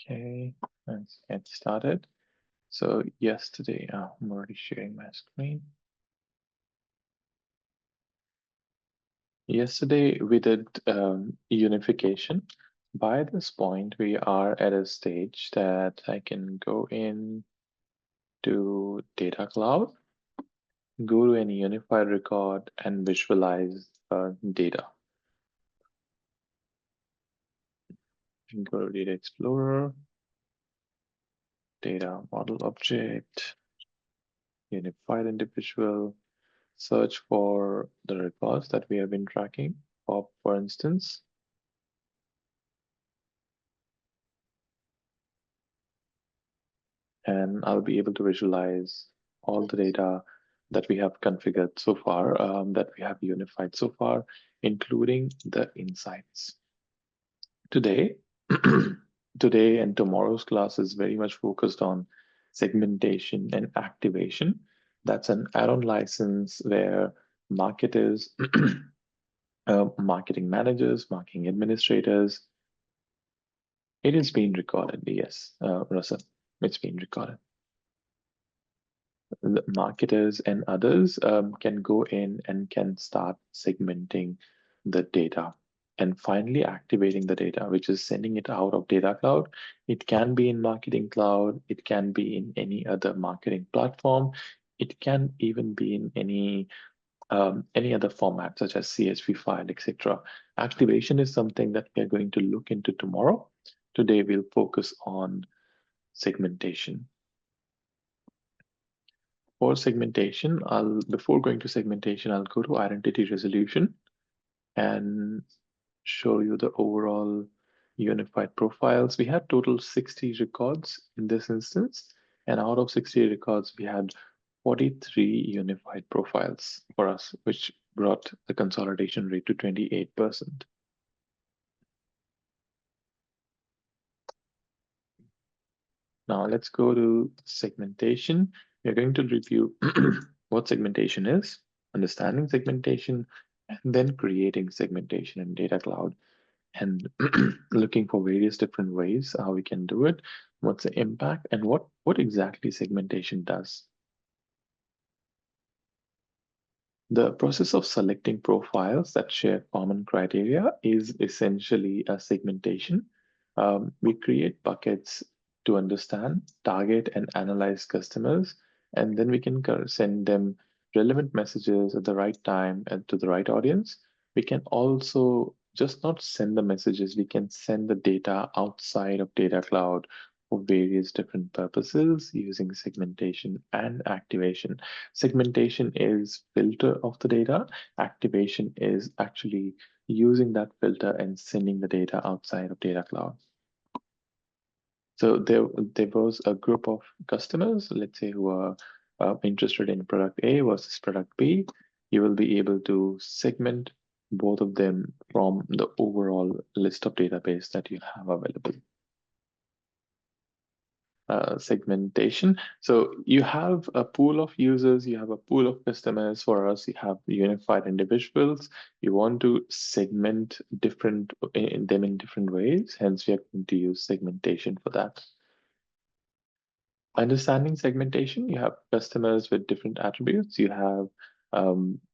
Okay, let's get started. So yesterday, I'm already sharing my screen. Yesterday we did unification. By this point, we are at a stage that I can go in to Data Cloud, go to any unified record and visualize data. Go to Data Explorer, Data Model Object, Unified Individual, search for the records that we have been tracking, pop for instance. And I'll be able to visualize all the data that we have configured so far, that we have unified so far, including the insights. Today, today and tomorrow's class is very much focused on segmentation and activation. That's an add-on license where marketers, marketing managers, marketing administrators, it is being recorded. Yes, Russell, it's being recorded. The marketers and others can go in and can start segmenting the data and finally activating the data, which is sending it out of Data Cloud. It can be in Marketing Cloud. It can be in any other marketing platform. It can even be in any other format such as CSV file, etc. Activation is something that we are going to look into tomorrow. Today, we'll focus on segmentation. For segmentation, before going to segmentation, I'll go to identity resolution and show you the overall unified profiles. We had total 60 records in this instance, and out of 60 records, we had 43 unified profiles for us, which brought the consolidation rate to 28%. Now let's go to segmentation. We're going to review what segmentation is, understanding segmentation, and then creating segmentation in Data Cloud and looking for various different ways how we can do it, what's the impact, and what exactly segmentation does. The process of selecting profiles that share common criteria is essentially a segmentation. We create buckets to understand, target, and analyze customers, and then we can send them relevant messages at the right time and to the right audience. We can also just not send the messages, we can send the data outside of Data Cloud for various different purposes using segmentation and activation. Segmentation is filter of the data. Activation is actually using that filter and sending the data outside of Data Cloud. So there was a group of customers, let's say, who are interested in product A versus product B. You will be able to segment both of them from the overall list of database that you have available. Segmentation. So you have a pool of users, you have a pool of customers. For us, you have unified individuals. You want to segment them in different ways. Hence, we are going to use segmentation for that. Understanding segmentation, you have customers with different attributes. You have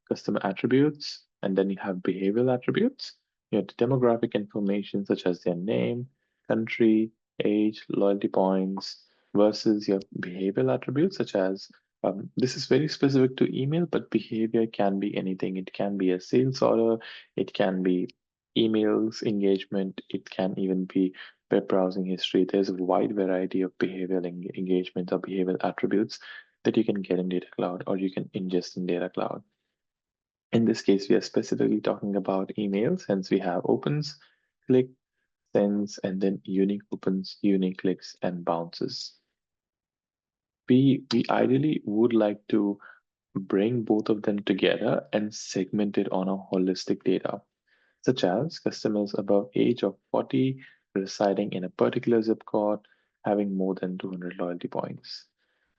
customer attributes, and then you have behavioral attributes. You have demographic information such as their name, country, age, loyalty points, versus your behavioral attributes such as this is very specific to email, but behavior can be anything. It can be a sales order, it can be emails, engagement, it can even be web browsing history. There's a wide variety of behavioral engagements or behavioral attributes that you can get in Data Cloud or you can ingest in Data Cloud. In this case, we are specifically talking about emails, hence we have opens, click, sends, and then unique opens, unique clicks, and bounces. We ideally would like to bring both of them together and segment it on a holistic data, such as customers above age of 40 residing in a particular zip code, having more than 200 loyalty points.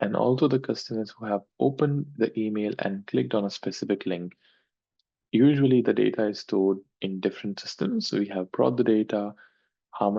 And also the customers who have opened the email and clicked on a specific link. Usually the data is stored in different systems. So we have brought the data,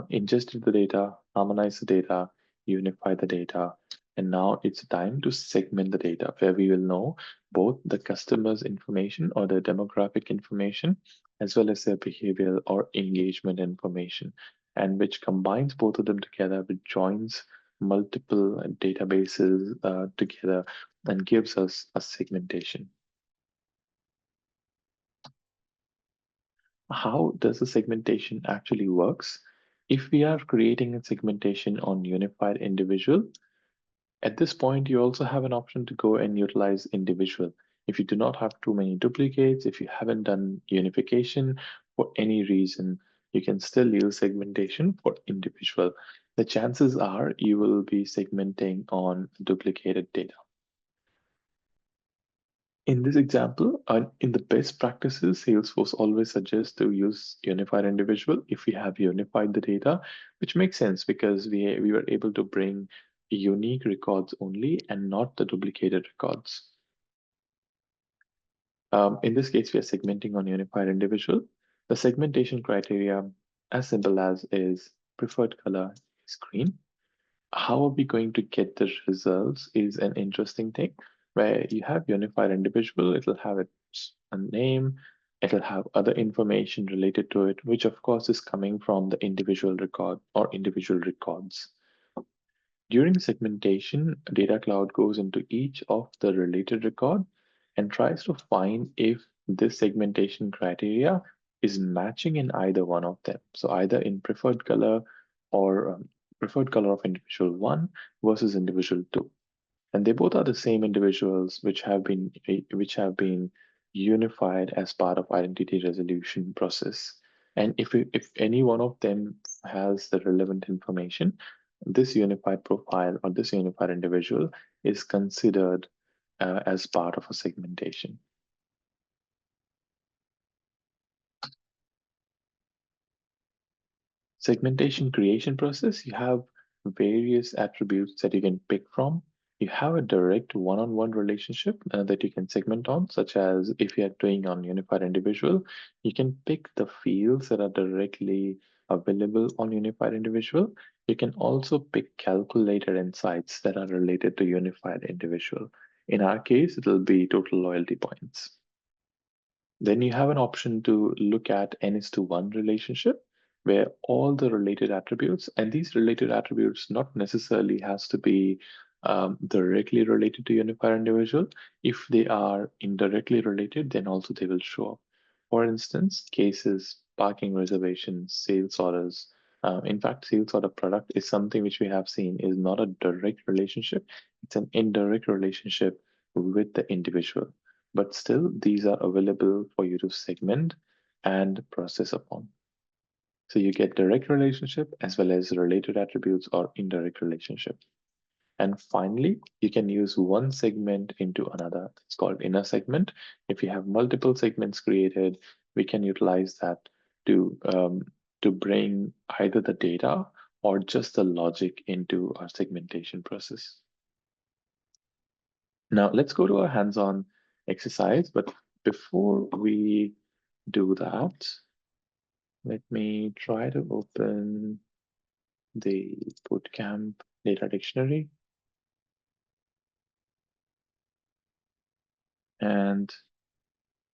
ingested the data, harmonized the data, unified the data, and now it's time to segment the data where we will know both the customer's information or their demographic information as well as their behavioral or engagement information, and which combines both of them together, which joins multiple databases together and gives us a segmentation. How does the segmentation actually works? If we are creating a segmentation on unified individual, at this point, you also have an option to go and utilize individual. If you do not have too many duplicates, if you haven't done unification for any reason, you can still use segmentation for individual. The chances are you will be segmenting on duplicated data. In this example, in the best practices, Salesforce always suggests to use unified individual if we have unified the data, which makes sense because we were able to bring unique records only and not the duplicated records. In this case, we are segmenting on unified individual. The segmentation criteria, as simple as is preferred color is green. How are we going to get the results is an interesting thing where you have unified individual, it'll have a name, it'll have other information related to it, which of course is coming from the individual record or individual records. During segmentation, Data Cloud goes into each of the related record and tries to find if this segmentation criteria is matching in either one of them. So either in preferred color or preferred color of individual 1 versus individual 2. And they both are the same individuals which have been unified as part of identity resolution process. And if any one of them has the relevant information, this unified profile or this unified individual is considered as part of a segmentation. Segmentation creation process, you have various attributes that you can pick from. You have a direct one-on-one relationship that you can segment on, such as if you're doing on unified individual, you can pick the fields that are directly available on unified individual. You can also pick calculated insights that are related to unified individual. In our case, it'll be total loyalty points. Then you have an option to look at N:1 relationship where all the related attributes, and these related attributes not necessarily has to be directly related to unified individual. If they are indirectly related, then also they will show up. For instance, cases, parking reservations, sales orders. In fact, sales order product is something which we have seen is not a direct relationship. It's an indirect relationship with the individual, but still these are available for you to segment and process upon. So you get direct relationship as well as related attributes or indirect relationship. And finally, you can use one segment into another. It's called inner segment. If you have multiple segments created, we can utilize that to bring either the data or just the logic into our segmentation process. Now let's go to our hands-on exercise, but before we do that, let me try to open the bootcamp data dictionary. And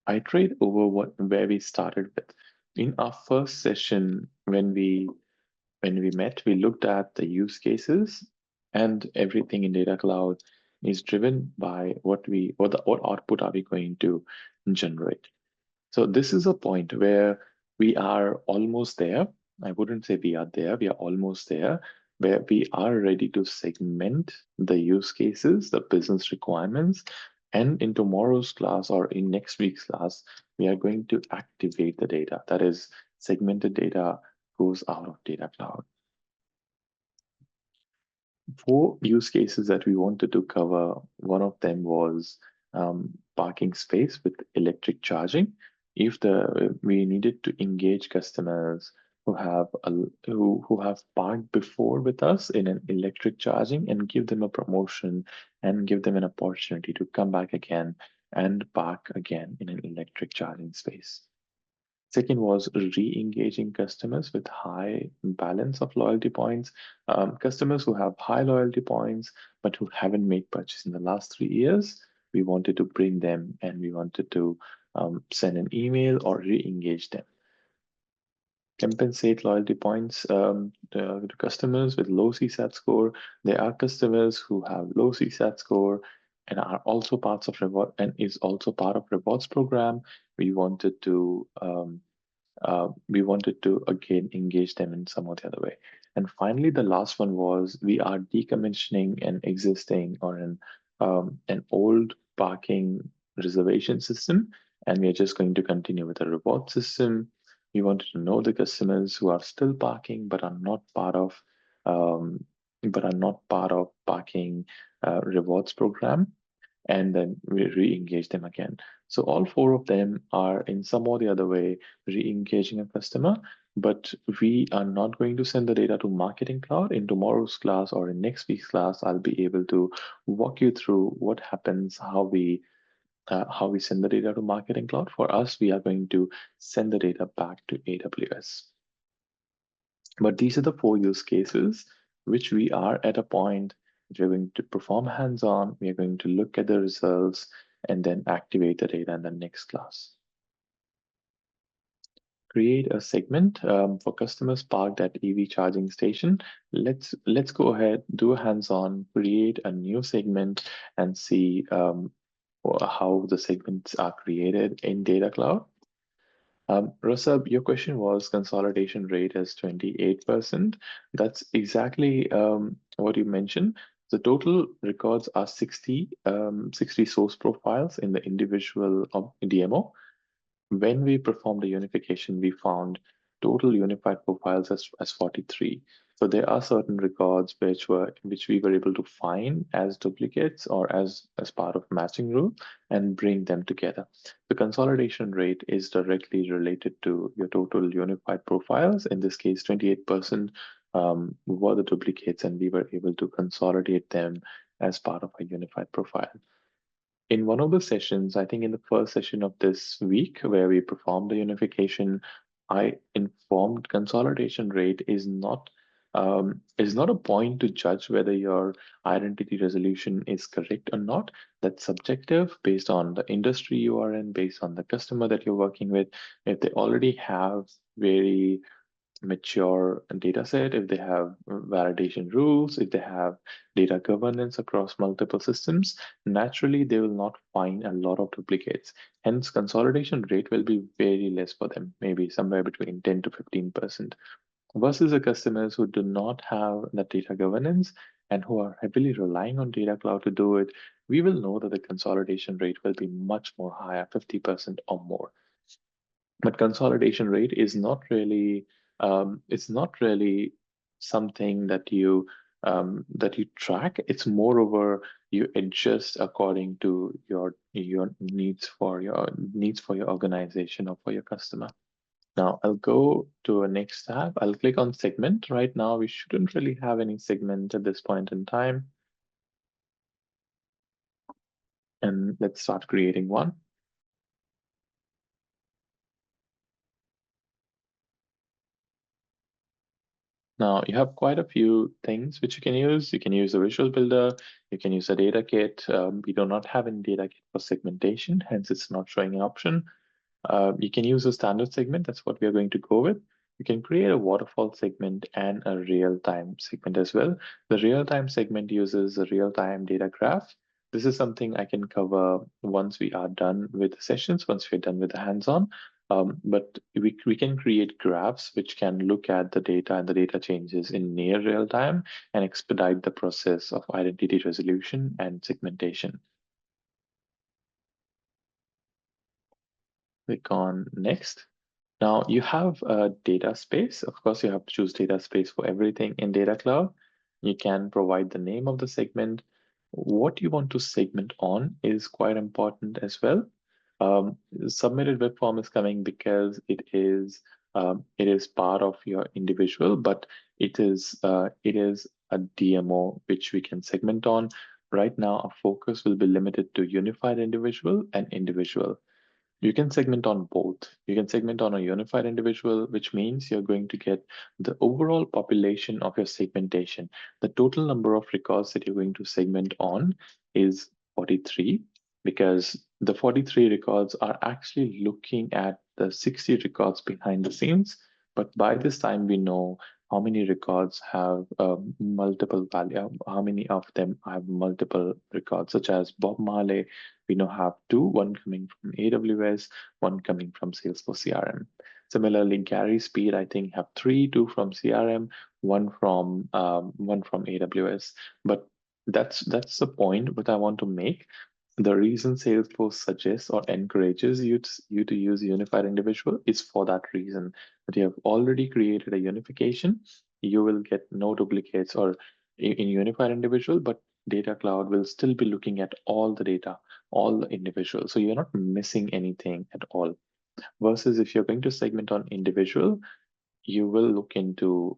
iterate over where we started with. In our first session, when we met, we looked at the use cases, and everything in Data Cloud is driven by what output are we going to generate. So this is a point where we are almost there. I wouldn't say we are there, we are almost there, where we are ready to segment the use cases, the business requirements, and in tomorrow's class or in next week's class, we are going to activate the data. That is, segmented data goes out of Data Cloud. 4 use cases that we wanted to cover, one of them was parking space with electric charging. If we needed to engage customers who have parked before with us in an electric charging and give them a promotion and give them an opportunity to come back again and park again in an electric charging space. Second was re-engaging customers with high balance of loyalty points. Customers who have high loyalty points but who haven't made purchase in the last 3 years, we wanted to bring them and we wanted to send an email or re-engage them. Compensate loyalty points to customers with low CSAT score. There are customers who have low CSAT score and are also parts of reward and is also part of rewards program. We wanted to again engage them in some or the other way. And finally, the last one was we are decommissioning an existing or an old parking reservation system, and we are just going to continue with a reward system. We wanted to know the customers who are still parking but are not part of parking rewards program, and then we re-engage them again. So all four of them are in some or the other way re-engaging a customer, but we are not going to send the data to Marketing Cloud. In tomorrow's class or in next week's class, I'll be able to walk you through what happens, how we send the data to Marketing Cloud. For us, we are going to send the data back to AWS. But these are the four use cases which we are at a point which we're going to perform hands-on. We are going to look at the results and then activate the data in the next class. Create a segment for customers parked at EV charging station. Let's go ahead, do a hands-on, create a new segment and see how the segments are created in Data Cloud. Rasab, your question was consolidation rate is 28%. That's exactly what you mentioned. The total records are 60 source profiles in the individual DMO. When we performed the unification, we found total unified profiles as 43. So there are certain records which we were able to find as duplicates or as part of matching rule and bring them together. The consolidation rate is directly related to your total unified profiles. In this case, 28% were the duplicates, and we were able to consolidate them as part of a unified profile. In one of the sessions, I think in the first session of this week, where we performed the unification, I informed consolidation rate is not a point to judge whether your identity resolution is correct or not. That's subjective based on the industry you are in, based on the customer that you're working with. If they already have very mature data set, if they have validation rules, if they have data governance across multiple systems, naturally they will not find a lot of duplicates. Hence, consolidation rate will be very less for them, maybe somewhere between 10 to 15%. Versus the customers who do not have that data governance and who are heavily relying on Data Cloud to do it, we will know that the consolidation rate will be much more higher, 50% or more. But consolidation rate is not really it's not really something that you track. It's moreover you adjust according to your needs for your organization or for your customer. Now I'll go to a next tab. I'll click on segment. Right now we shouldn't really have any segment at this point in time. And let's start creating one. Now you have quite a few things which you can use. You can use a visual builder. You can use a data kit. We do not have any data kit for segmentation, hence it's not showing an option. You can use a standard segment. That's what we are going to go with. You can create a waterfall segment and a real-time segment as well. The real-time segment uses a real-time data graph. This is something I can cover once we are done with the sessions, once we're done with the hands-on. But we can create graphs which can look at the data and the data changes in near real time and expedite the process of identity resolution and segmentation. Click on next. Now you have a data space. Of course, you have to choose data space for everything in Data Cloud. You can provide the name of the segment. What you want to segment on is quite important as well. Submitted web form is coming because it is part of your individual, but it is a DMO which we can segment on. Right now, our focus will be limited to unified individual and individual. You can segment on both. You can segment on a unified individual, which means you're going to get the overall population of your segmentation. The total number of records that you're going to segment on is 43, because the 43 records are actually looking at the 60 records behind the scenes. But by this time, we know how many records have multiple value, how many of them have multiple records, such as Bob Marley. We now have two, one coming from AWS, one coming from Salesforce CRM. Similarly, Gary Speed, I think, have three, two from CRM, one from AWS. But that's the point what I want to make. The reason Salesforce suggests or encourages you to use unified individual is for that reason, that you have already created a unification. You will get no duplicates or in unified individual, but Data Cloud will still be looking at all the data, all the individuals. So you're not missing anything at all. Versus if you're going to segment on individual, you will look into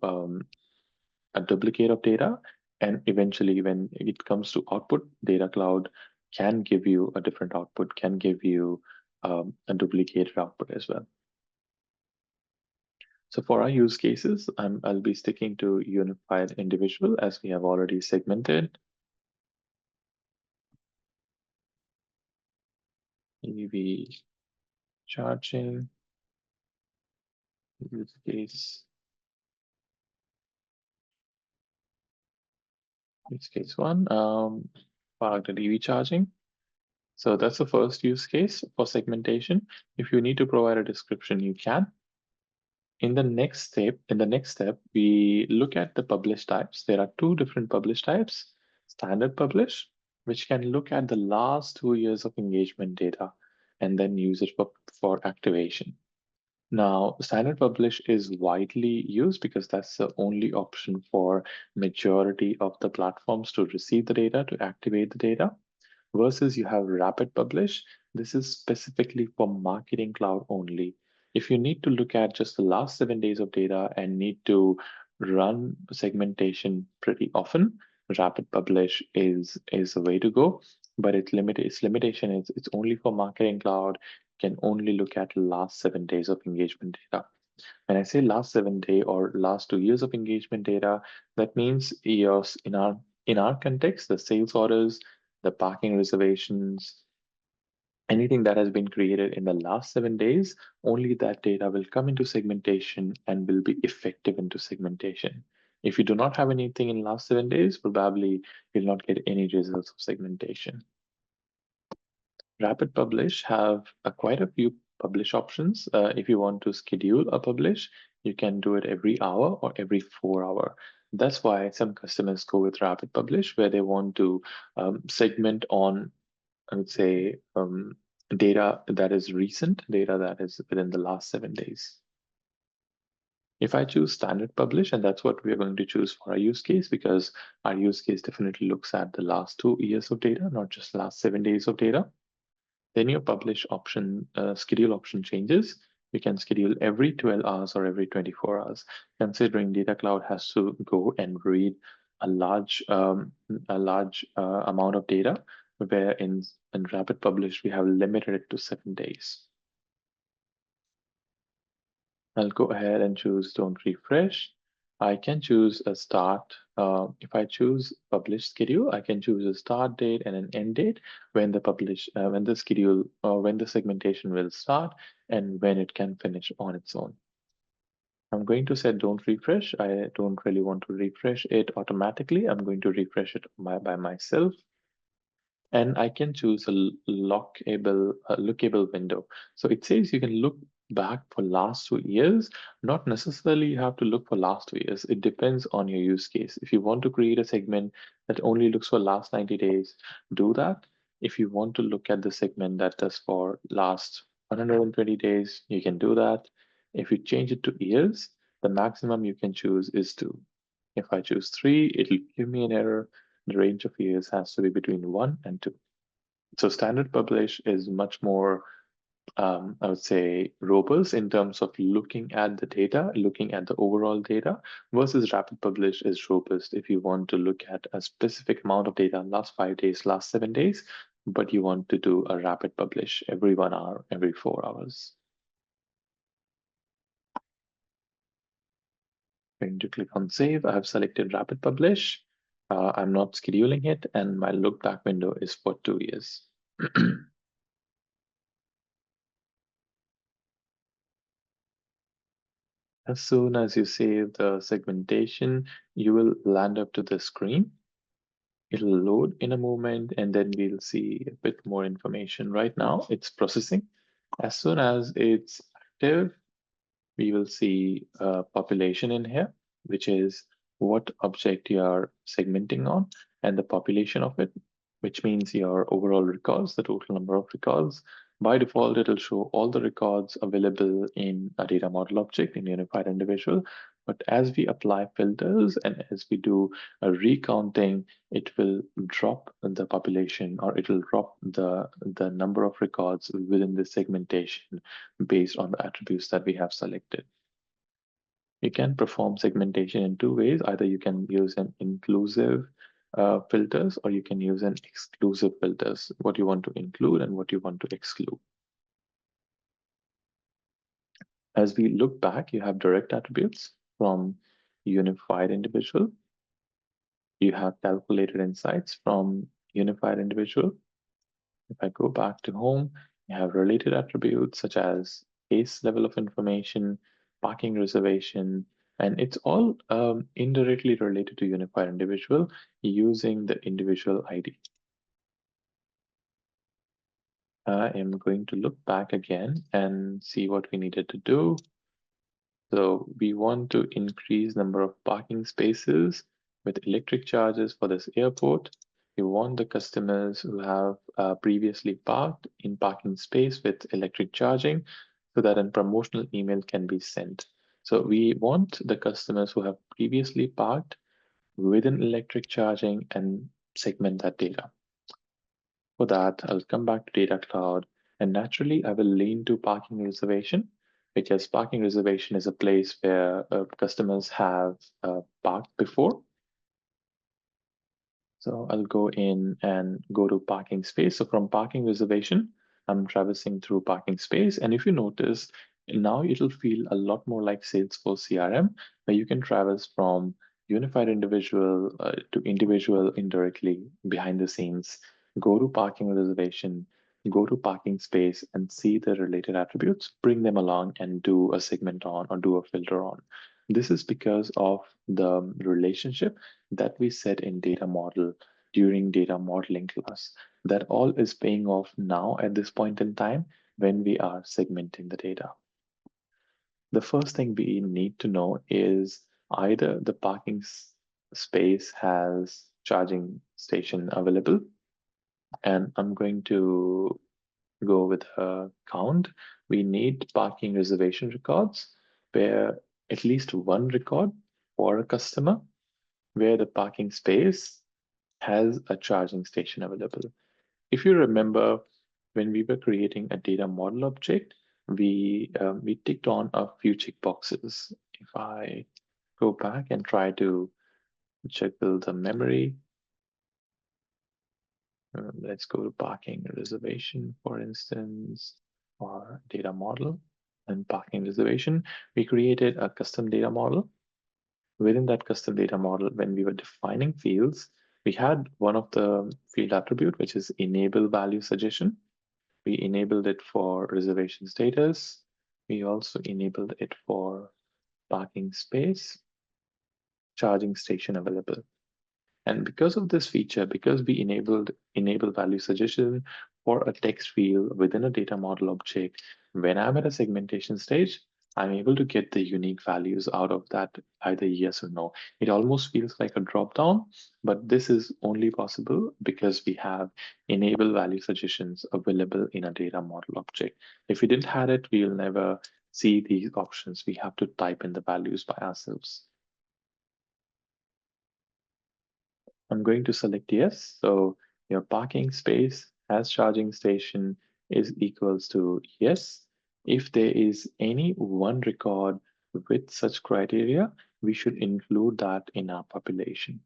a duplicate of data. And eventually, when it comes to output, Data Cloud can give you a different output, can give you a duplicated output as well. So for our use cases, I'll be sticking to unified individual as we have already segmented. EV charging, use case one, targeted EV charging. So that's the first use case for segmentation. If you need to provide a description, you can. In the next step, we look at the publish types. There are two different publish types: standard publish, which can look at the last 2 years of engagement data and then use it for activation. Now, standard publish is widely used because that's the only option for majority of the platforms to receive the data, to activate the data. Versus you have rapid publish. This is specifically for Marketing Cloud only. If you need to look at just the last 7 days of data and need to run segmentation pretty often, rapid publish is the way to go. But its limitation is it's only for Marketing Cloud, can only look at last 7 days of engagement data. When I say last 7 day or last 2 years of engagement data, that means yours in our context, the sales orders, the parking reservations, anything that has been created in the last 7 days, only that data will come into segmentation and will be effective into segmentation. If you do not have anything in last 7 days, probably you'll not get any results of segmentation. Rapid Publish have quite a few publish options. If you want to schedule a publish, you can do it every hour or every 4 hour. That's why some customers go with Rapid Publish, where they want to segment on, I would say, data that is recent, data that is within the last 7 days. If I choose standard publish, and that's what we're going to choose for our use case, because our use case definitely looks at the last 2 years of data, not just last 7 days of data. Then your publish option, schedule option changes. You can schedule every 12 hours or every 24 hours, considering Data Cloud has to go and read a large amount of data, where in Rapid Publish, we have limited it to 7 days. I'll go ahead and choose don't refresh. I can choose a start. If I choose publish schedule, I can choose a start date and an end date when the schedule or when the segmentation will start and when it can finish on its own. I'm going to set don't refresh. I don't really want to refresh it automatically. I'm going to refresh it by myself. And I can choose a lookable window. So it says you can look back for last 2 years. Not necessarily you have to look for last 2 years. It depends on your use case. If you want to create a segment that only looks for last 90 days, do that. If you want to look at the segment that does for last 120 days, you can do that. If you change it to years, the maximum you can choose is 2. If I choose 3, it'll give me an error. The range of years has to be between 1 and 2. So standard publish is much more, I would say, robust in terms of looking at the data, looking at the overall data, versus rapid publish is robust if you want to look at a specific amount of data, last 5 days, last 7 days. but you want to do a rapid publish every 1 hour, every 4 hours. Going to click on save. I have selected rapid publish. I'm not scheduling it, and my look back window is for 2 years. As soon as you save the segmentation, you will land up to the screen. It'll load in a moment, and then we'll see a bit more information. Right now, it's processing. As soon as it's active, we will see a population in here, which is what object you are segmenting on and the population of it, which means your overall records, the total number of records. By default, it'll show all the records available in a data model object in unified individual. But as we apply filters and as we do a recounting, it will drop the population, or it will drop the number of records within the segmentation based on the attributes that we have selected. You can perform segmentation in 2 ways. Either you can use an inclusive filters, or you can use an exclusive filters, what you want to include and what you want to exclude. As we look back, you have direct attributes from unified individual. You have calculated insights from unified individual. If I go back to home, you have related attributes such as case level of information, parking reservation, and it's all indirectly related to unified individual using the individual ID. I am going to look back again and see what we needed to do. So we want to increase number of parking spaces with electric charges for this airport. We want the customers who have previously parked in parking space with electric charging so that a promotional email can be sent. So we want the customers who have previously parked within electric charging and segment that data. For that, I'll come back to Data Cloud, and naturally I will lean to parking reservation, because parking reservation is a place where customers have parked before. So I'll go in and go to parking space. So from parking reservation, I'm traversing through parking space. And if you notice, now it'll feel a lot more like Salesforce CRM, where you can traverse from unified individual to individual indirectly behind the scenes, go to parking reservation, go to parking space and see the related attributes, bring them along and do a segment on or do a filter on. This is because of the relationship that we set in data model during data modeling class. That all is paying off now at this point in time when we are segmenting the data. The first thing we need to know is either the parking space has charging station available, and I'm going to go with a count. We need parking reservation records where at least one record for a customer where the parking space has a charging station available. If you remember, when we were creating a data model object, we ticked on a few checkboxes. If I go back and try to check build the memory, let's go to parking reservation, for instance, or data model and parking reservation. We created a custom data model. Within that custom data model, when we were defining fields, we had one of the field attribute, which is enable value suggestion. We enabled it for reservation status. We also enabled it for parking space, charging station available. And because of this feature, because we enabled enable value suggestion for a text field within a data model object, when I'm at a segmentation stage, I'm able to get the unique values out of that, either yes or no. It almost feels like a drop down, but this is only possible because we have enable value suggestions available in a data model object. If we didn't have it, we'll never see these options. We have to type in the values by ourselves. I'm going to select yes. So your parking space as charging station is equals to yes. If there is any one record with such criteria, we should include that in our population.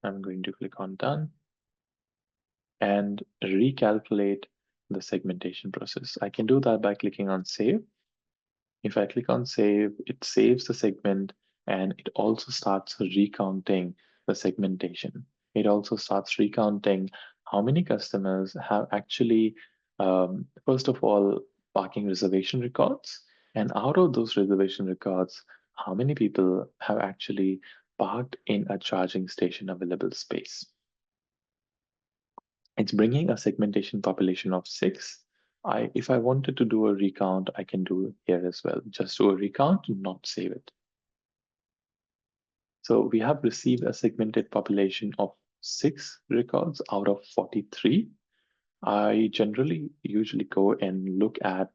I'm going to click on done. and recalculate the segmentation process. I can do that by clicking on Save. If I click on Save, it saves the segment and it also starts recounting the segmentation. It also starts recounting how many customers have actually, first of all, parking reservation records. And out of those reservation records, how many people have actually parked in a charging station available space. It's bringing a segmentation population of 6. If I wanted to do a recount, I can do it here as well. Just do a recount, not save it. So we have received a segmented population of 6 records out of 43. I generally usually go and look at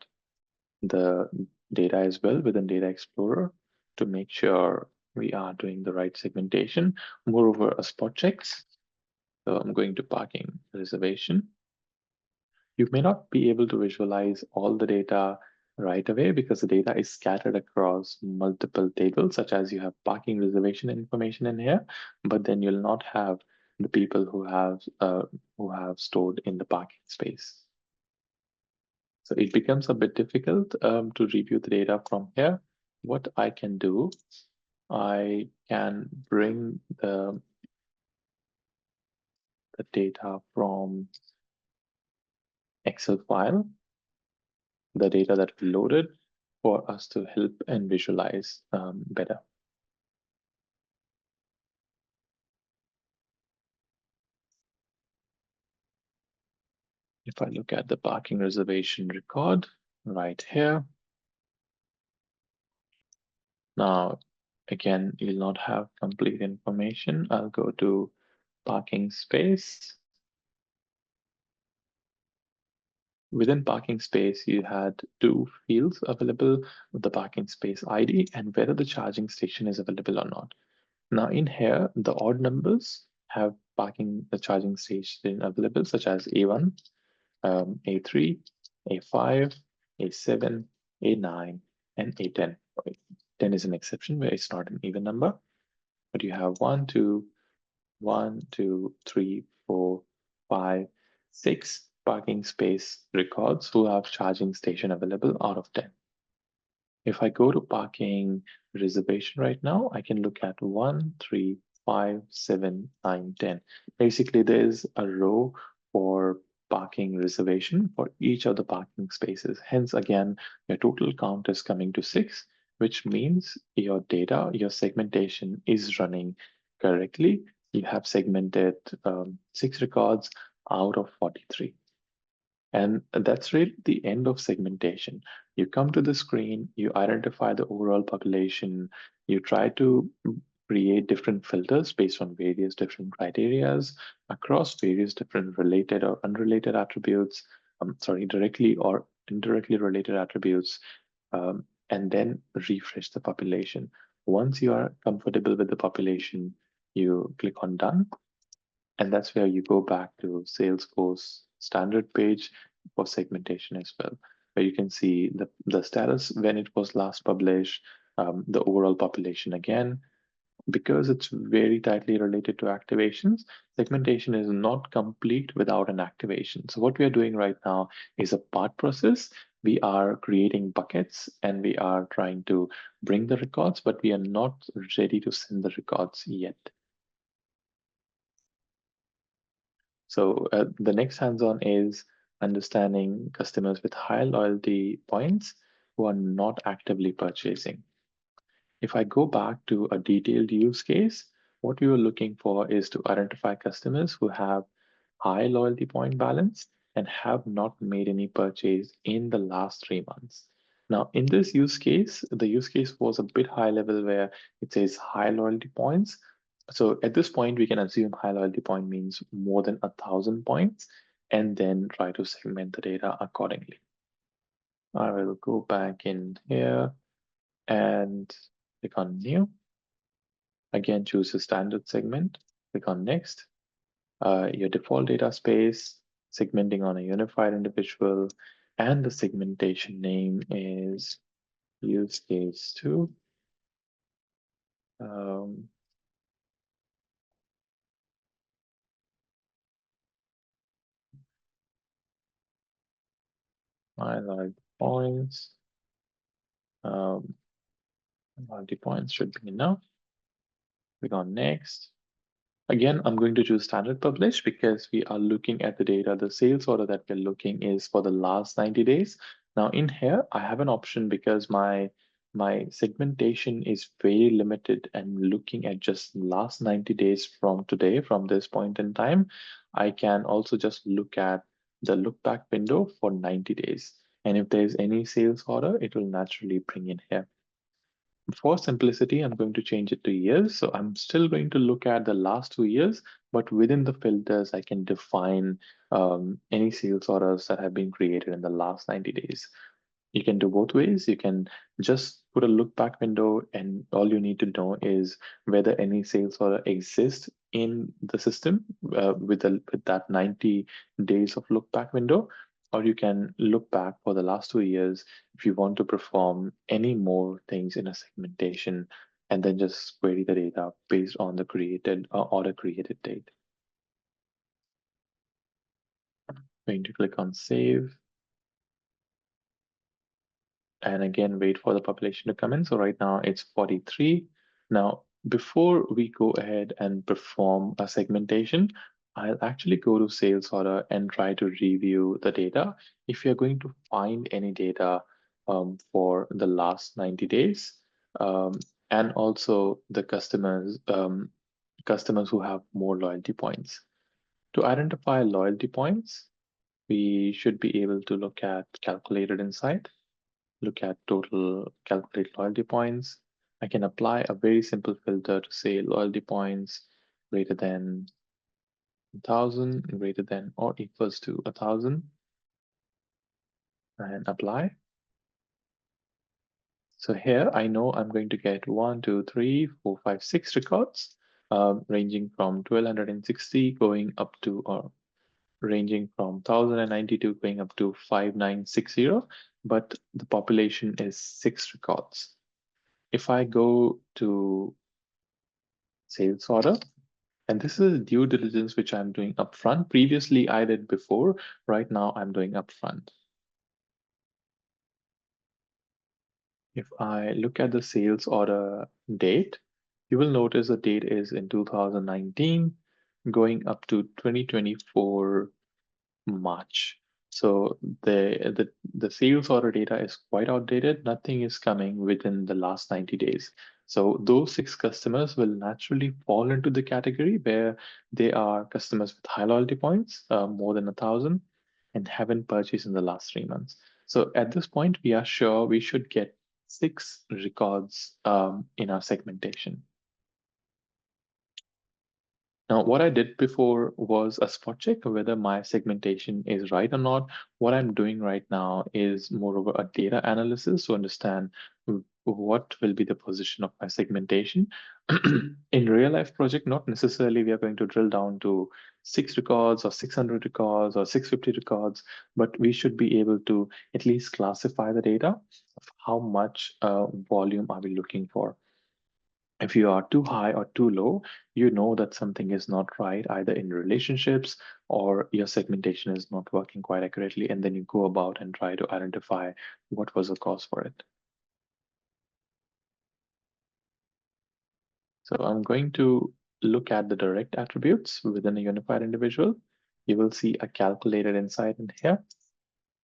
the data as well within Data Explorer to make sure we are doing the right segmentation. Moreover, a spot checks. So I'm going to parking reservation. You may not be able to visualize all the data right away because the data is scattered across multiple tables, such as you have parking reservation information in here, but then you'll not have the people who have stored in the parking space. So it becomes a bit difficult to review the data from here. What I can do, I can bring the data from Excel file, the data that we loaded, for us to help and visualize better. If I look at the parking reservation record right here, now again, you'll not have complete information. I'll go to parking space. Within parking space, you had 2 fields available with the parking space ID and whether the charging station is available or not. Now in here, the odd numbers have the charging station available, such as A1, A3, A5, A7, A9, and A10. 10 is an exception where it's not an even number, but you have 1, 2, 3, 4, 5, 6 parking space records who have charging station available out of 10. If I go to parking reservation right now, I can look at 1, 3, 5, 7, 9, 10. Basically, there's a row for parking reservation for each of the parking spaces. Hence, again, your total count is coming to 6, which means your data, your segmentation is running correctly. You have segmented 6 records out of 43. And that's really the end of segmentation. You come to the screen, you identify the overall population, you try to create different filters based on various different criterias across various different related or unrelated attributes, directly or indirectly related attributes, and then refresh the population. Once you are comfortable with the population, you click on done. And that's where you go back to Salesforce standard page for segmentation as well, where you can see the status when it was last published, the overall population again. Because it's very tightly related to activations, segmentation is not complete without an activation. So what we are doing right now is a part process. We are creating buckets and we are trying to bring the records, but we are not ready to send the records yet. So the next hands-on is understanding customers with high loyalty points who are not actively purchasing. If I go back to a detailed use case, what we were looking for is to identify customers who have high loyalty point balance and have not made any purchase in the last 3 months. Now, in this use case, the use case was a bit high level where it says high loyalty points. So at this point, we can assume high loyalty point means more than 1,000 points and then try to segment the data accordingly. I will go back in here and click on new. Again, choose a standard segment, click on next. Your default data space, segmenting on a unified individual, and the segmentation name is use case 2. highlight points. Loyalty points should be enough. Click on next. Again, I'm going to choose standard publish because we are looking at the data. The sales order that we're looking is for the last 90 days. Now in here, I have an option because my segmentation is very limited and looking at just last 90 days from today, from this point in time. I can also just look at the look back window for 90 days. And if there's any sales order, it will naturally bring in here. For simplicity, I'm going to change it to years. So I'm still going to look at the last 2 years, but within the filters, I can define any sales orders that have been created in the last 90 days. You can do both ways. You can just put a look back window, and all you need to know is whether any sales order exists in the system with that 90 days of look back window, or you can look back for the last 2 years if you want to perform any more things in a segmentation, and then just query the data based on the created order created date. Going to click on save. And again, wait for the population to come in. So right now it's 43. Now, before we go ahead and perform a segmentation, I'll actually go to sales order and try to review the data. If you're going to find any data for the last 90 days, and also the customers who have more loyalty points. To identify loyalty points, we should be able to look at calculated insight. Look at total calculate loyalty points. I can apply a very simple filter to say loyalty points greater than 1,000, greater than or equals to 1,000, and apply. So here I know I'm going to get 1, 2, 3, 4, 5, 6 records, ranging from 1,260 going up to, or ranging from 1,092 going up to 5,960, but the population is 6 records. If I go to sales order, and this is due diligence which I'm doing upfront. Previously, I did before. Right now, I'm doing upfront. If I look at the sales order date, you will notice the date is in 2019, going up to 2024 March. So the sales order data is quite outdated. Nothing is coming within the last 90 days. So those 6 customers will naturally fall into the category where they are customers with high loyalty points, more than 1,000, and haven't purchased in the last 3 months. So at this point, we are sure we should get 6 records in our segmentation. Now, what I did before was a spot check whether my segmentation is right or not. What I'm doing right now is more of a data analysis to understand what will be the position of my segmentation. In real life project, not necessarily we are going to drill down to 6 records or 600 records or 650 records, but we should be able to at least classify the data of how much volume are we looking for. If you are too high or too low, you know that something is not right, either in relationships or your segmentation is not working quite accurately, and then you go about and try to identify what was the cause for it. So I'm going to look at the direct attributes within a unified individual. You will see a calculated insight in here.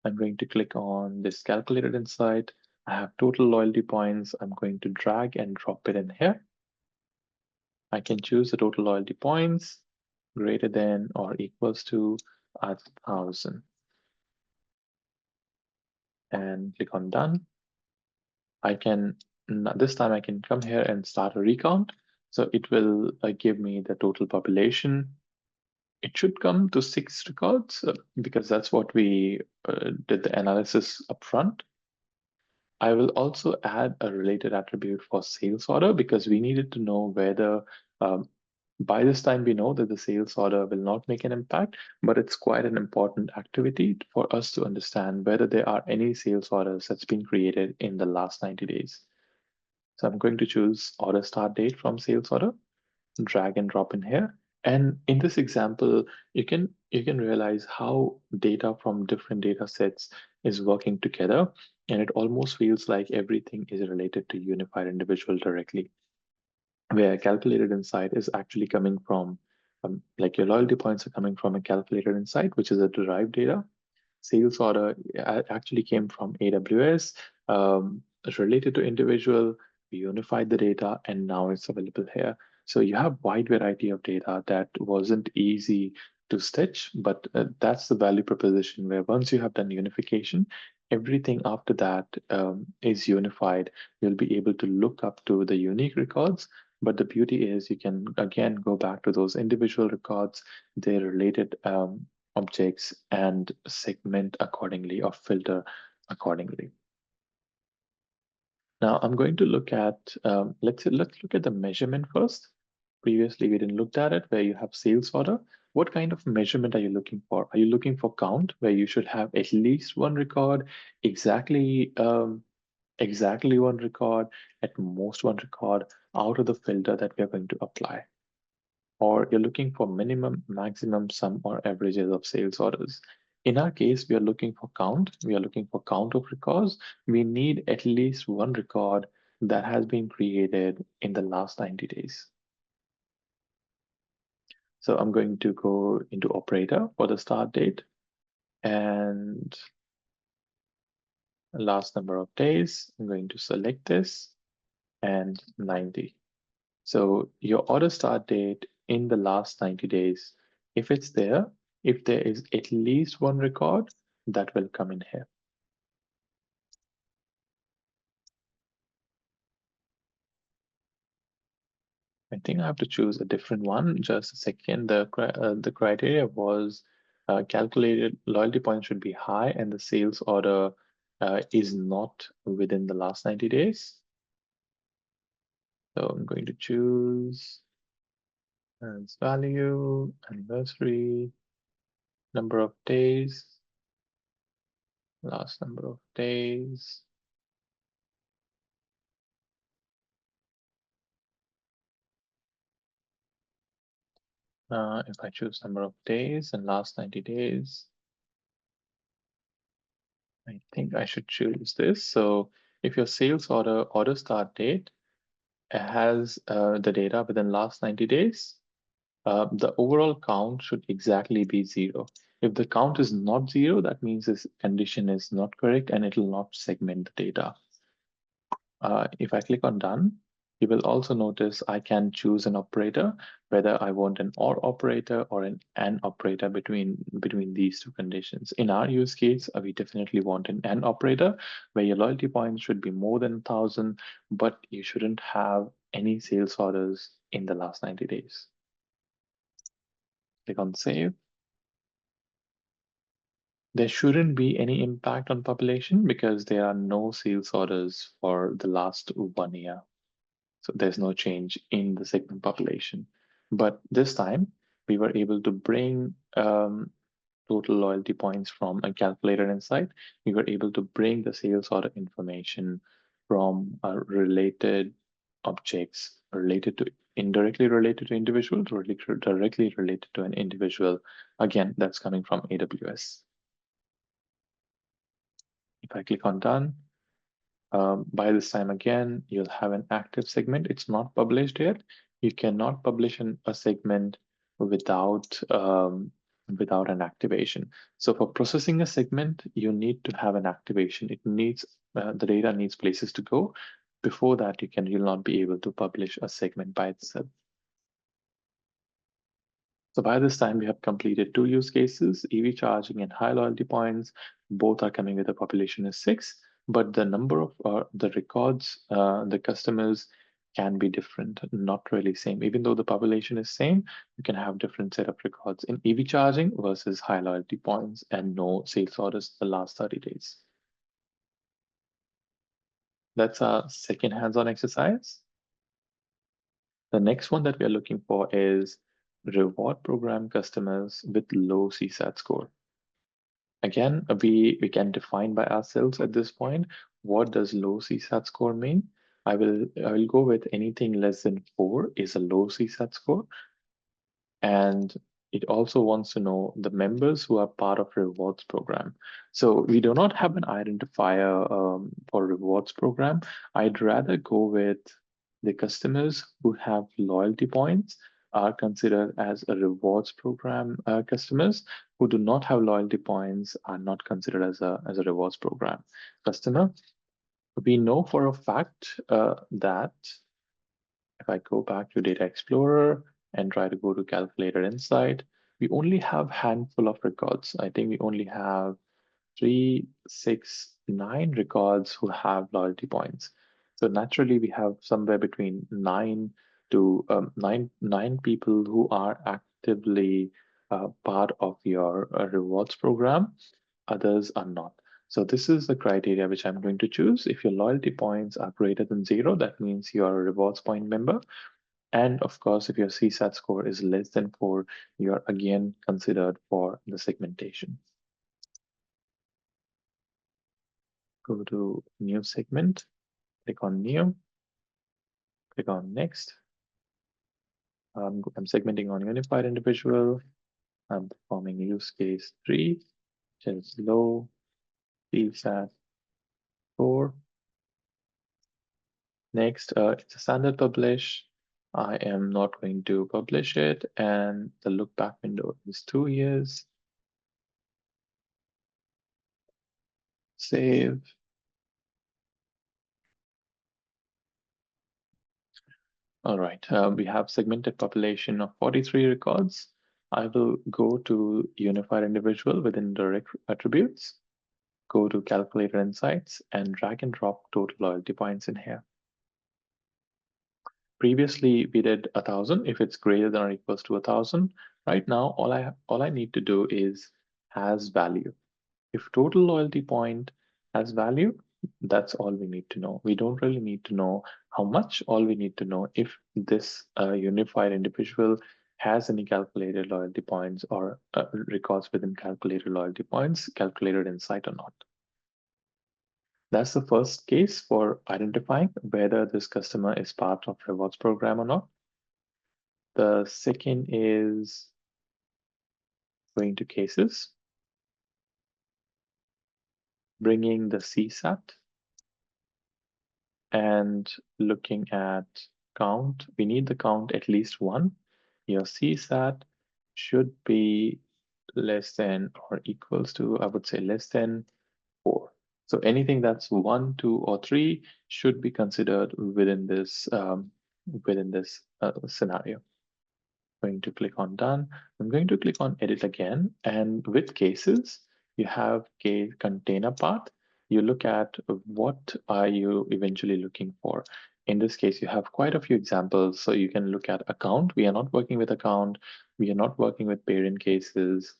I'm going to click on this calculated insight. I have total loyalty points. I'm going to drag and drop it in here. I can choose the total loyalty points greater than or equals to 1,000 and click on done. I can, this time I can come here and start a recount. So it will give me the total population. It should come to 6 records because that's what we did the analysis upfront. I will also add a related attribute for sales order because we needed to know whether by this time we know that the sales order will not make an impact, but it's quite an important activity for us to understand whether there are any sales orders that's been created in the last 90 days. So I'm going to choose order start date from sales order, drag and drop in here. And in this example, you can realize how data from different data sets is working together, and it almost feels like everything is related to unified individual directly, where calculated insight is actually coming from, like your loyalty points are coming from a calculated insight, which is a derived data. Sales order actually came from AWS. It's related to individual. We unified the data, and now it's available here. So you have wide variety of data that wasn't easy to stitch, but that's the value proposition where once you have done unification, everything after that is unified. You'll be able to look up to the unique records, but the beauty is you can again go back to those individual records, their related objects, and segment accordingly or filter accordingly. Now I'm going to look at, let's look at the measurement first. Previously, we didn't look at it, where you have sales order. What kind of measurement are you looking for? Are you looking for count, where you should have at least one record, exactly exactly one record, at most one record out of the filter that we are going to apply? Or you're looking for minimum, maximum, sum, or averages of sales orders? In our case, we are looking for count. We are looking for count of records. We need at least one record that has been created in the last 90 days. So I'm going to go into operator for the start date and last number of days. I'm going to select this and 90. So your order start date in the last 90 days, if it's there, if there is at least one record, that will come in here. I think I have to choose a different one. Just a second. The criteria was calculated loyalty points should be high and the sales order is not within the last 90 days. So I'm going to choose as value, anniversary, number of days, last number of days. If I choose number of days and last 90 days, I think I should choose this. So if your sales order start date has the data within last 90 days, the overall count should exactly be 0. If the count is not 0, that means this condition is not correct and it will not segment the data. If I click on done, you will also notice I can choose an operator, whether I want an or operator or an and operator between these two conditions. In our use case, we definitely want an and operator, where your loyalty points should be more than 1,000, but you shouldn't have any sales orders in the last 90 days. Click on save. There shouldn't be any impact on population because there are no sales orders for the last 1 year. So there's no change in the segment population. But this time we were able to bring total loyalty points from a calculated insight. We were able to bring the sales order information from related objects related to indirectly related to individual, directly related to an individual. Again, that's coming from AWS. If I click on done, by this time again, you'll have an active segment. It's not published yet. You cannot publish a segment without without an activation. So for processing a segment, you need to have an activation. It needs the data needs places to go. Before that, you'll not be able to publish a segment by itself. So by this time, we have completed 2 use cases, EV charging and high loyalty points. Both are coming with a population of 6, but the number of the records, the customers can be different, not really same. Even though the population is same, you can have different set of records in EV charging versus high loyalty points and no sales orders the last 30 days. That's our second hands-on exercise. The next one that we are looking for is reward program customers with low CSAT score. Again, we can define by ourselves at this point, what does low CSAT score mean? I will go with anything less than 4 is a low CSAT score. And it also wants to know the members who are part of rewards program. So we do not have an identifier for rewards program. I'd rather go with the customers who have loyalty points are considered as a rewards program customers who do not have loyalty points are not considered as a rewards program customer. We know for a fact that if I go back to Data Explorer and try to go to Calculator Insight, we only have handful of records. I think we only have 9 records who have loyalty points. So naturally, we have somewhere between 9 to 9 people who are actively part of your rewards program. Others are not. So this is the criteria which I'm going to choose. If your loyalty points are greater than 0, that means you are a rewards point member. And of course, if your CSAT score is less than 4, you're again considered for the segmentation. Go to new segment, click on new, click on next. I'm segmenting on unified individual. I'm performing use case 3, which is low CSAT 4. Next, it's a standard publish. I am not going to publish it, and the look back window is 2 years. Save. All right, we have segmented population of 43 records. I will go to unified individual within direct attributes, go to calculator insights, and drag and drop total loyalty points in here. Previously, we did 1,000 if it's greater than or equals to 1,000. Right now, all I need to do is has value. If total loyalty point has value, that's all we need to know. We don't really need to know how much. All we need to know if this unified individual has any calculated loyalty points or records within calculated loyalty points, calculated insight or not. That's the first case for identifying whether this customer is part of rewards program or not. The second is going to cases, bringing the CSAT and looking at count. We need the count at least 1. Your CSAT should be less than or equals to, I would say less than 4. So anything that's 1, 2, or 3 should be considered within this scenario. I'm going to click on done. I'm going to click on edit again. And with cases, you have case container path. You look at what are you eventually looking for. In this case, you have quite a few examples. So you can look at account. We are not working with account. We are not working with parent cases,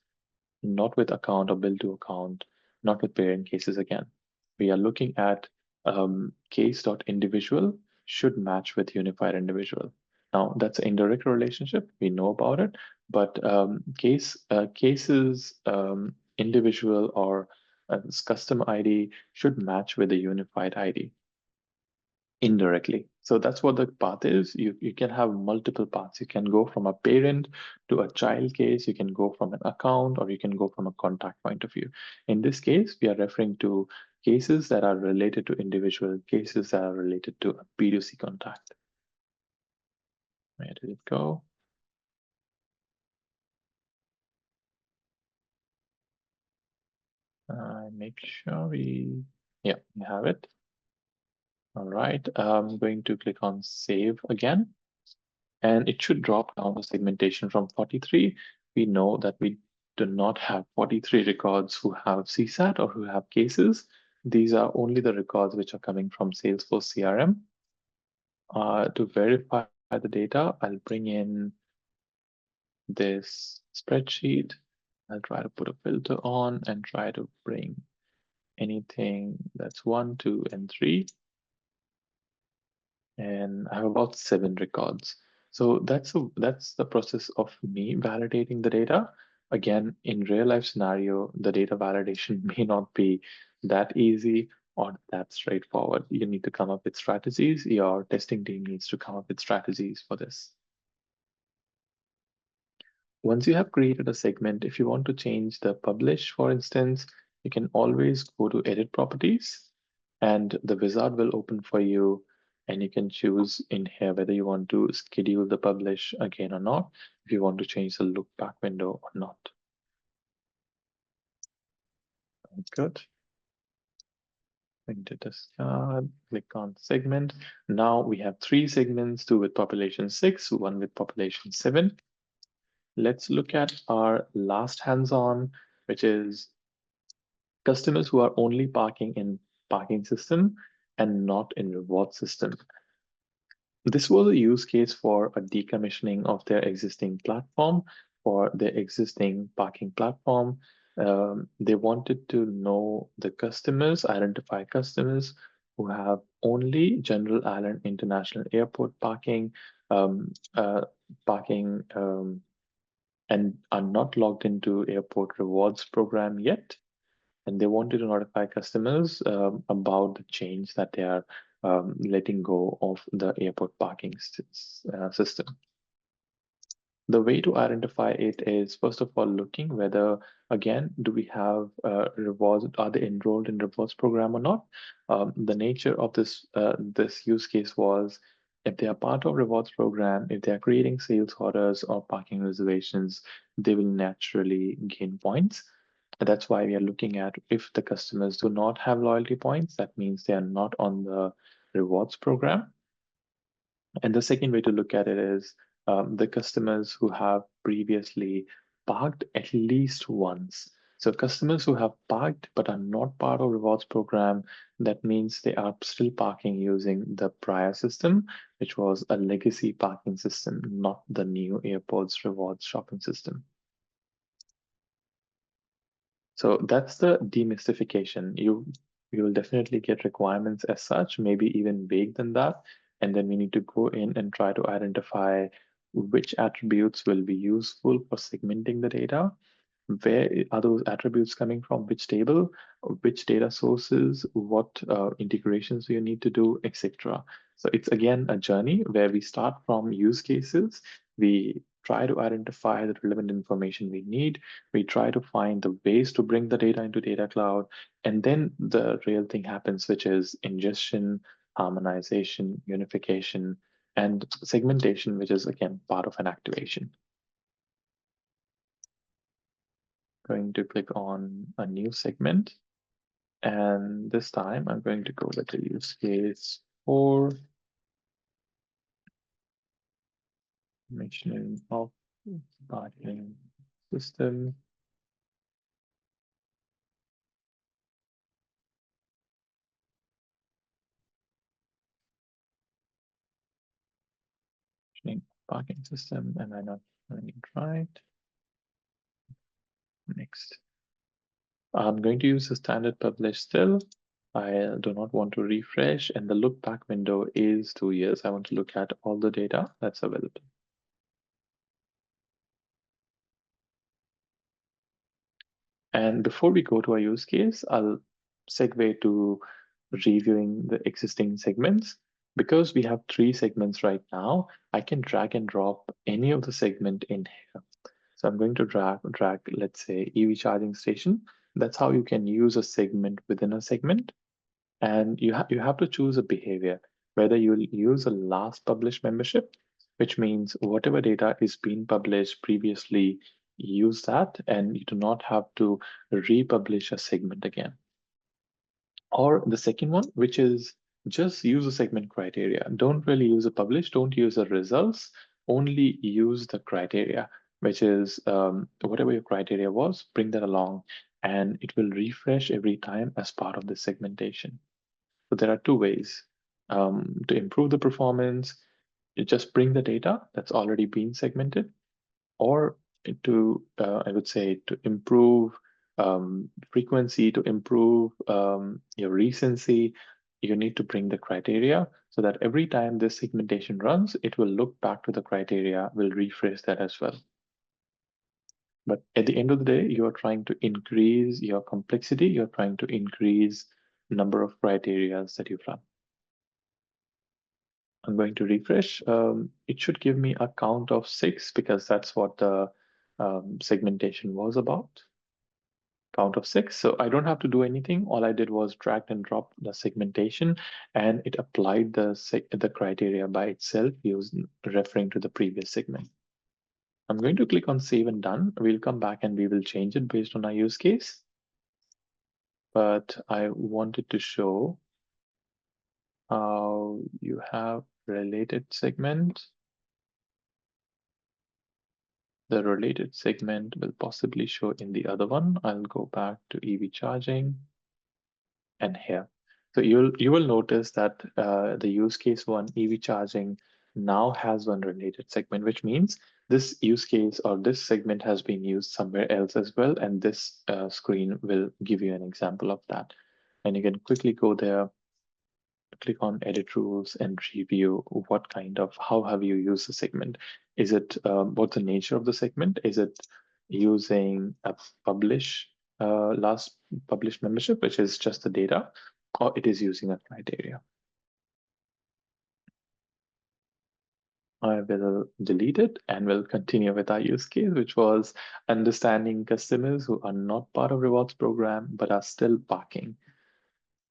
not with account or bill to account, not with parent cases again. We are looking at case.individual should match with unified individual. Now that's an indirect relationship. We know about it, but cases individual or custom ID should match with the unified ID indirectly. So that's what the path is. You can have multiple paths. You can go from a parent to a child case. You can go from an account, or you can go from a contact point of view. In this case, we are referring to cases that are related to individual, cases that are related to a B2C contact. Where did it go? Make sure we have it. All right, I'm going to click on save again, and it should drop down the segmentation from 43. We know that we do not have 43 records who have CSAT or who have cases. These are only the records which are coming from Salesforce CRM. To verify the data, I'll bring in this spreadsheet. I'll try to put a filter on and try to bring anything that's 1, 2, and 3. And I have about 7 records. So that's the process of me validating the data. Again, in real life scenario, the data validation may not be that easy or that straightforward. You need to come up with strategies. Your testing team needs to come up with strategies for this. Once you have created a segment, if you want to change the publish, for instance, you can always go to edit properties and the wizard will open for you, and you can choose in here whether you want to schedule the publish again or not, if you want to change the look back window or not. Good. Into discard, click on segment. Now we have 3 segments, 2 with population 6, 1 with population 7. Let's look at our last hands-on, which is customers who are only parking in parking system and not in reward system. This was a use case for a decommissioning of their existing platform, for their existing parking platform. They wanted to know the customers, identify customers who have only General Allen International Airport parking, um, uh, parking, and are not logged into airport rewards program yet. And they wanted to notify customers about the change that they are letting go of the airport parking system. The way to identify it is, first of all, looking whether, again, do we have rewards, are they enrolled in rewards program or not? The nature of this use case was, if they are part of rewards program, if they are creating sales orders or parking reservations, they will naturally gain points. And that's why we are looking at, if the customers do not have loyalty points, that means they are not on the rewards program. And the second way to look at it is the customers who have previously parked at least once. So customers who have parked but are not part of rewards program, that means they are still parking using the prior system, which was a legacy parking system, not the new airports rewards shopping system. So that's the demystification. You will definitely get requirements as such, maybe even vague than that. And then we need to go in and try to identify which attributes will be useful for segmenting the data. Where are those attributes coming from? Which table, which data sources, what integrations you need to do, etc. So it's again a journey where we start from use cases. We try to identify the relevant information we need. We try to find the ways to bring the data into Data Cloud. And then the real thing happens, which is ingestion, harmonization, unification, and segmentation, which is again part of an activation. Going to click on a new segment. And this time I'm going to go with the use case for mentioning of parking system. Mentioning parking system, am I not doing it right? Next. I'm going to use the standard publish still. I do not want to refresh, and the look back window is 2 years. I want to look at all the data that's available. And before we go to our use case, I'll segue to reviewing the existing segments. Because we have 3 segments right now, I can drag and drop any of the segment in here. So I'm going to drag, let's say, EV charging station. That's how you can use a segment within a segment. And you have to choose a behavior, whether you'll use a last published membership, which means whatever data is being published previously, use that, and you do not have to republish a segment again. Or the second one, which is just use a segment criteria. Don't really use a publish, don't use the results, only use the criteria, which is whatever your criteria was, bring that along, and it will refresh every time as part of the segmentation. So there are 2 ways to improve the performance. You just bring the data that's already been segmented, or to, I would say, to improve frequency, to improve your recency, you need to bring the criteria so that every time this segmentation runs, it will look back to the criteria, will refresh that as well. But at the end of the day, you are trying to increase your complexity, you're trying to increase number of criteria that you run. I'm going to refresh. It should give me a count of 6 because that's what the segmentation was about. Count of 6. So I don't have to do anything. All I did was drag and drop the segmentation, and it applied the criteria by itself, referring to the previous segment. I'm going to click on Save and Done. We'll come back and we will change it based on our use case. But I wanted to show how you have related segment. The related segment will possibly show in the other one. I'll go back to EV charging and here. So you will notice that the use case one, EV charging, now has one related segment, which means this use case or this segment has been used somewhere else as well. And this screen will give you an example of that. And you can quickly go there, click on edit rules and review how have you used the segment. Is it, what's the nature of the segment? Is it using a last published membership, which is just the data, or it is using a criteria? I will delete it and we'll continue with our use case, which was understanding customers who are not part of rewards program, but are still parking.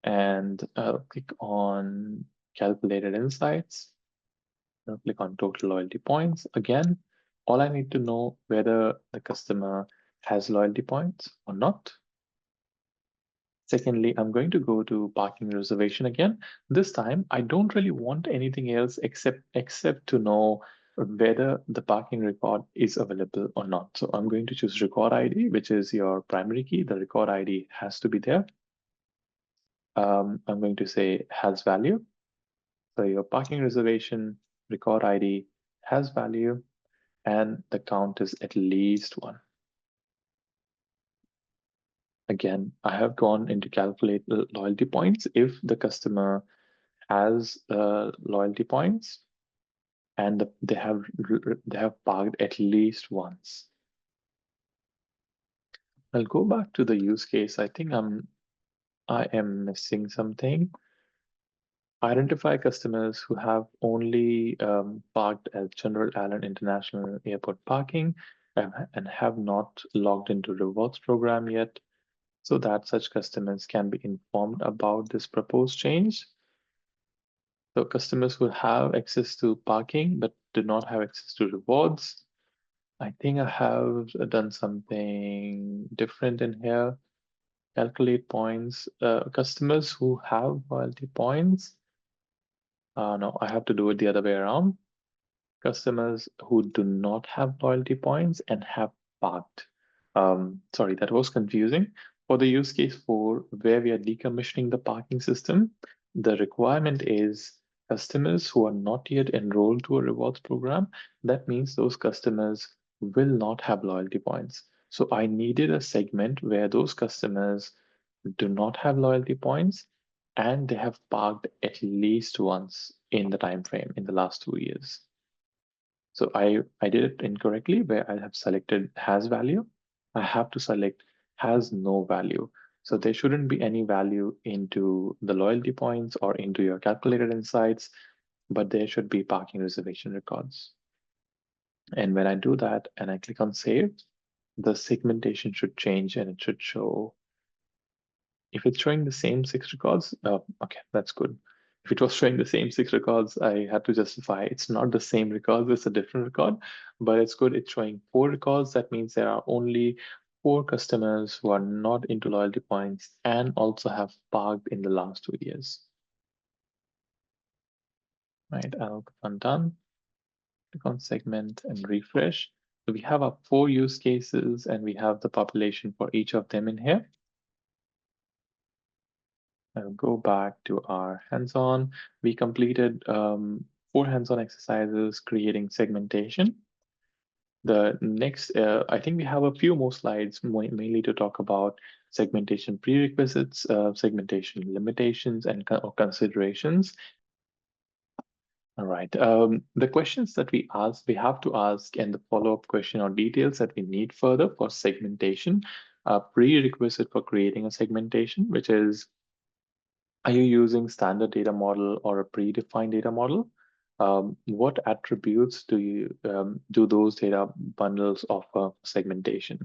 And click on calculated insights. I'll click on total loyalty points. Again, all I need to know whether the customer has loyalty points or not. Secondly, I'm going to go to parking reservation again. This time, I don't really want anything else except to know whether the parking record is available or not. So I'm going to choose record ID, which is your primary key. The record ID has to be there. I'm going to say has value. So your parking reservation record ID has value, and the count is at least 1. Again, I have gone into calculate loyalty points. If the customer has loyalty points and they have parked at least once. I'll go back to the use case. I think I am missing something. Identify customers who have only parked at General Allen International Airport parking and have not logged into rewards program yet, so that such customers can be informed about this proposed change. So customers who have access to parking but do not have access to rewards. I think I have done something different in here. Calculate points. Customers who have loyalty points. No, I have to do it the other way around. Customers who do not have loyalty points and have parked. Sorry, that was confusing. For the use case 4, where we are decommissioning the parking system, the requirement is customers who are not yet enrolled to a rewards program. That means those customers will not have loyalty points. So I needed a segment where those customers do not have loyalty points and they have parked at least once in the time frame in the last 2 years. So I did it incorrectly where I have selected has value. I have to select has no value. So there shouldn't be any value into the loyalty points or into your calculated insights, but there should be parking reservation records. And when I do that and I click on save, the segmentation should change and it should show. If it's showing the same 6 records, okay, that's good. If it was showing the same 6 records, I had to justify it's not the same records, it's a different record, but it's good. It's showing 4 records. That means there are only 4 customers who are not into loyalty points and also have parked in the last 2 years. Right, I'm done. Click on segment and refresh. So we have our 4 use cases and we have the population for each of them in here. I'll go back to our hands-on. We completed 4 hands-on exercises creating segmentation. The next, I think we have a few more slides mainly to talk about segmentation prerequisites, segmentation limitations, and considerations. All right. The questions that we have to ask, and the follow-up question or details that we need further for segmentation, prerequisite for creating a segmentation, which is, are you using standard data model or a predefined data model? what attributes do those data bundles offer segmentation?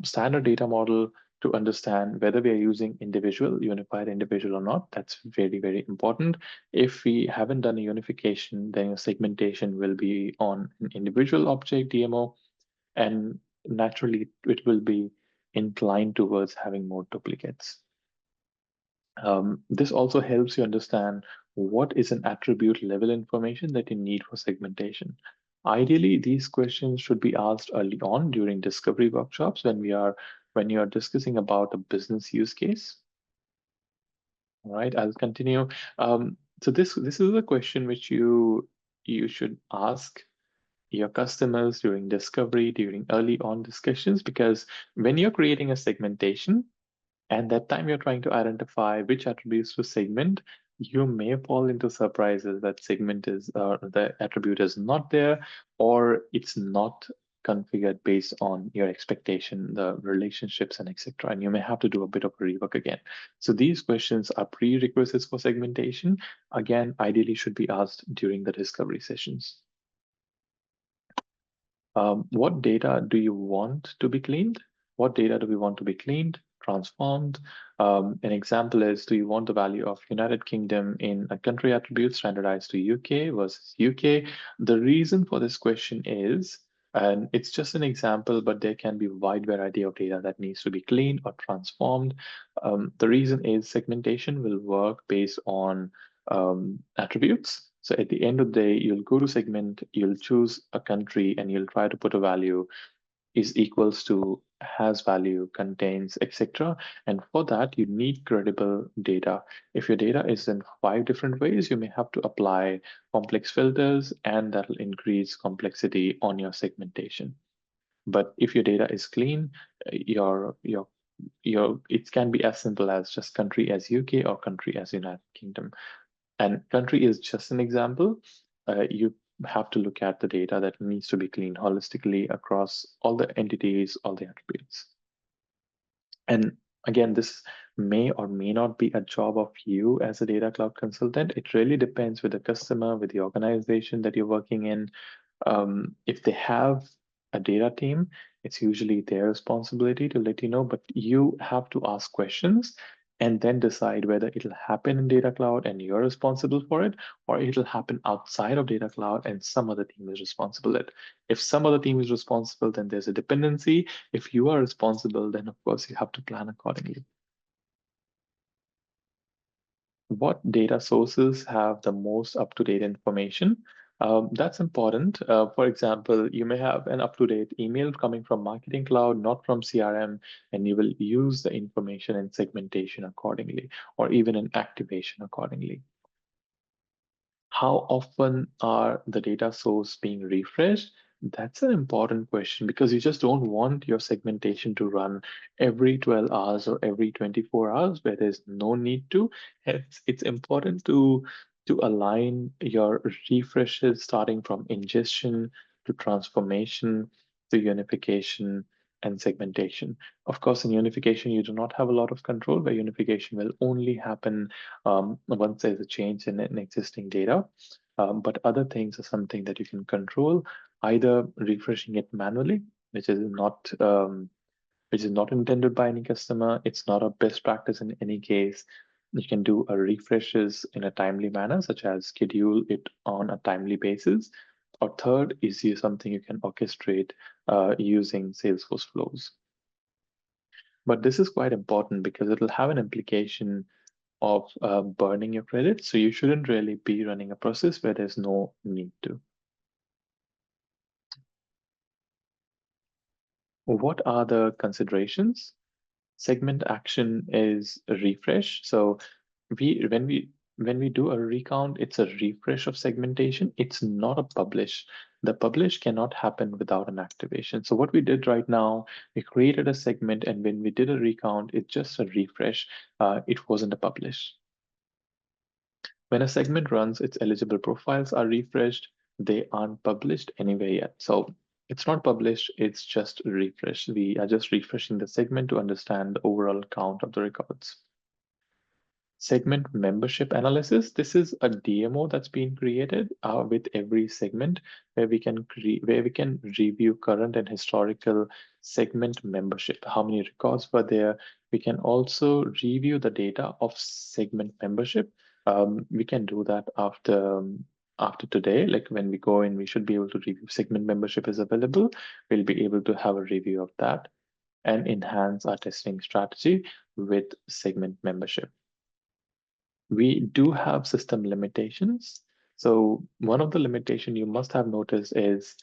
Standard data model to understand whether we are using unified individual or not. That's very, very important. If we haven't done a unification, then your segmentation will be on an individual object DMO, and naturally it will be inclined towards having more duplicates. This also helps you understand what is an attribute level information that you need for segmentation. Ideally, these questions should be asked early on during discovery workshops when you are discussing about a business use case. All right, I'll continue. So this is a question which you should ask your customers during discovery, during early on discussions, because when you're creating a segmentation, and that time you're trying to identify which attributes to segment, you may fall into surprises that the attribute is not there, or it's not configured based on your expectation, the relationships and etc. And you may have to do a bit of a rework again. So these questions are prerequisites for segmentation. Again, ideally should be asked during the discovery sessions. What data do you want to be cleaned? What data do we want to be cleaned, transformed? An example is, do you want the value of United Kingdom in a country attribute standardized to UK versus UK? The reason for this question is, and it's just an example, but there can be a wide variety of data that needs to be cleaned or transformed. The reason is segmentation will work based on attributes. So at the end of the day, you'll go to segment, you'll choose a country, and you'll try to put a value is equals to, has value, contains, etc. And for that, you need credible data. If your data is in 5 different ways, you may have to apply complex filters, and that'll increase complexity on your segmentation. But if your data is clean, it can be as simple as just country as UK or country as United Kingdom. And country is just an example. You have to look at the data that needs to be cleaned holistically across all the entities, all the attributes. And again, this may or may not be a job of you as a data cloud consultant. It really depends with the customer, with the organization that you're working in. If they have a data team, it's usually their responsibility to let you know, but you have to ask questions and then decide whether it'll happen in Data Cloud and you're responsible for it, or it'll happen outside of Data Cloud and some other team is responsible for it. If some other team is responsible, then there's a dependency. If you are responsible, then of course you have to plan accordingly. What data sources have the most up-to-date information? That's important. For example, you may have an up-to-date email coming from Marketing Cloud, not from CRM, and you will use the information in segmentation accordingly, or even in activation accordingly. How often are the data source being refreshed? That's an important question, because you just don't want your segmentation to run every 12 hours or every 24 hours where there's no need to. It's important to align your refreshes starting from ingestion to transformation to unification and segmentation. Of course, in unification, you do not have a lot of control, where unification will only happen once there's a change in an existing data. But other things are something that you can control, either refreshing it manually, which is not intended by any customer. It's not a best practice in any case. You can do a refreshes in a timely manner, such as schedule it on a timely basis. Or third is something you can orchestrate using Salesforce flows. But this is quite important because it'll have an implication of burning your credit. So you shouldn't really be running a process where there's no need to. What are the considerations? Segment action is a refresh. So when we do a recount, it's a refresh of segmentation. It's not a publish. The publish cannot happen without an activation. So what we did right now, we created a segment, and when we did a recount, it's just a refresh. It wasn't a publish. When a segment runs, its eligible profiles are refreshed. They aren't published anywhere yet. So it's not published, it's just refreshed. We are just refreshing the segment to understand the overall count of the records. Segment membership analysis. This is a DMO that's been created with every segment where we can review current and historical segment membership. How many records were there? We can also review the data of segment membership. We can do that after today. Like when we go in, we should be able to review segment membership is available. We'll be able to have a review of that and enhance our testing strategy with segment membership. We do have system limitations. So one of the limitation you must have noticed is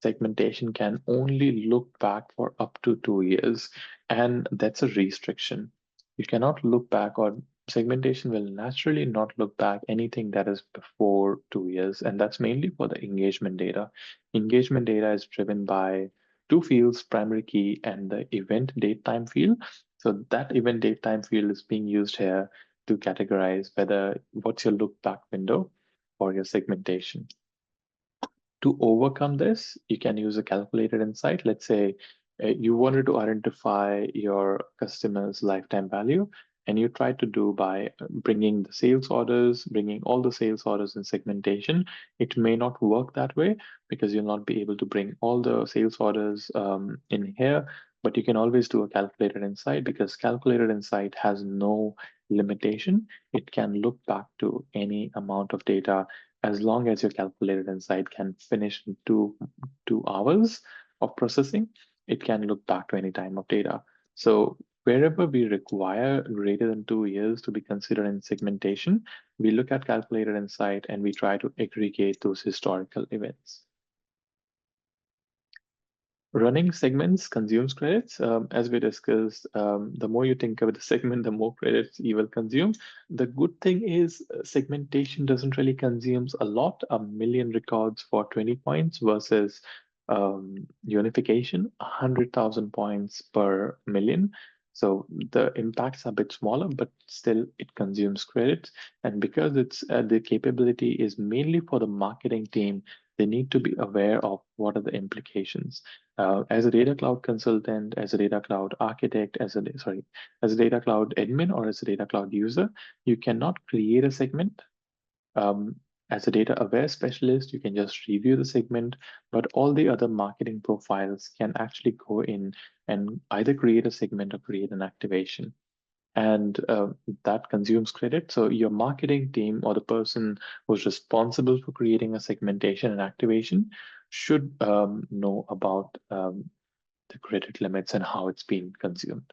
segmentation can only look back for up to 2 years, and that's a restriction. You cannot look back, or segmentation will naturally not look back anything that is before 2 years, and that's mainly for the engagement data. Engagement data is driven by two fields, primary key and the event date time field. So that event date time field is being used here to categorize what's your look back window for your segmentation. To overcome this, you can use a calculated insight. Let's say you wanted to identify your customer's lifetime value, and you try to do by bringing all the sales orders in segmentation. It may not work that way because you'll not be able to bring all the sales orders in here, but you can always do a calculated insight because calculated insight has no limitation. It can look back to any amount of data as long as your calculated insight can finish in two hours of processing. It can look back to any time of data. So wherever we require greater than 2 years to be considered in segmentation, we look at calculated insight and we try to aggregate those historical events. Running segments consumes credits. As we discussed, the more you think about the segment, the more credits you will consume. The good thing is segmentation doesn't really consume a lot, 1,000,000 records for 20 points versus unification, 100,000 points per million. So the impacts are a bit smaller, but still it consumes credits. And because the capability is mainly for the marketing team, they need to be aware of what are the implications. As a data cloud consultant, as a data cloud architect, as a data cloud admin, or as a data cloud user, you cannot create a segment. As a data aware specialist, you can just review the segment, but all the other marketing profiles can actually go in and either create a segment or create an activation. And that consumes credit. So your marketing team or the person who's responsible for creating a segmentation and activation should know about the credit limits and how it's being consumed.